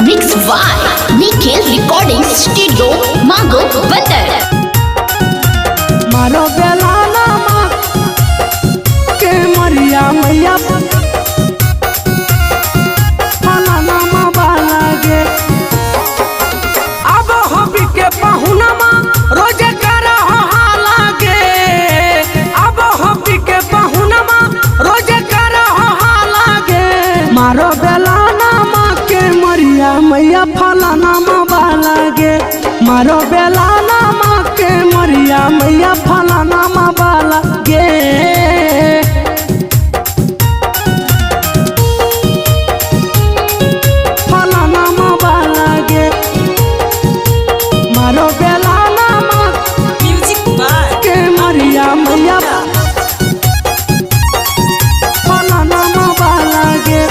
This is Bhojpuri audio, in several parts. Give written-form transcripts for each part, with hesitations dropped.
Mix by Nikhil recording studio मांगो बंदर। मारो बेलाना के मरिया मैया फलाना बाला गे। अब हबी के पहुना रोजे कर हाला गे। अब हबी के पहुना रोजे कर हाला गे। मारो बेलाना के मरिया मैया फलाना बाला गे। मारो बेलाना के मरिया मैया फलाना बाला गे। फलाना बाला गे। मारो बेलाना के मरिया मैया फलाना बाला गे।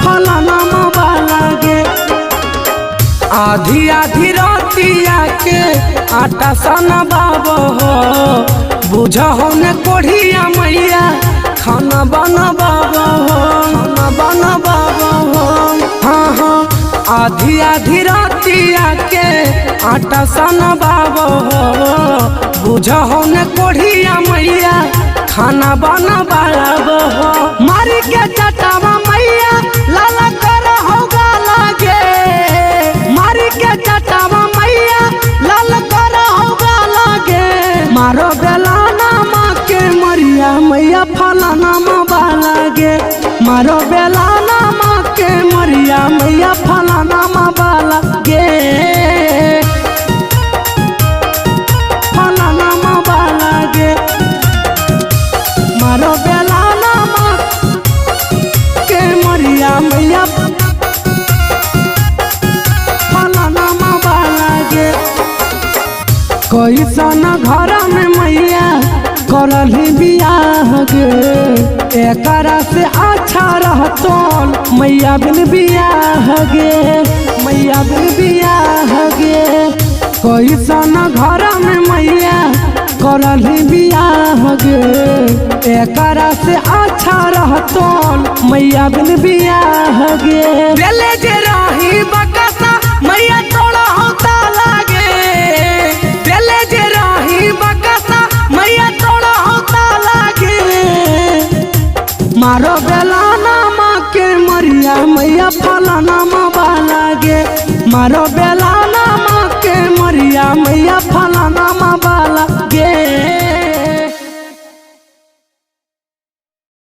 फलाना बाला गे। आधी आधी रातिया के आटा सना बाबो हो। बुझा हो ने कोढ़िया मैया खाना बना बाबा हो। खाना बना बाबा हो। हाँ हाँ आधी आधी रातिया के आटा सना बाबो हो। बुझा हो ने कोढ़िया मैया खाना बना बाबा हो। मारी के चटावा मैया लाला कर होगा लागे। मारी के चटावा मैया लाल कर होगा लागे। मारो बेलाना के मरिया मैया फलाना बाला गे। मारो बेलाना के मरिया मैया फलाना बाला गे। फलाना बाला गे। मारो बेलाना के मरिया मैया फलाना बाला गे। कैसन घर में मैया करली बियाह गे। एकरा से अच्छा रहतो मैया बिन बियाह गे। मैया बिन बियाह गे। कैसन घर में मैया करली बियाह गे। एकरा से अच्छा रहतो मैया बिन बियाह गे। बेले जे रही बकसा मैया तोड़ा होता लागे। बेले जे रही बका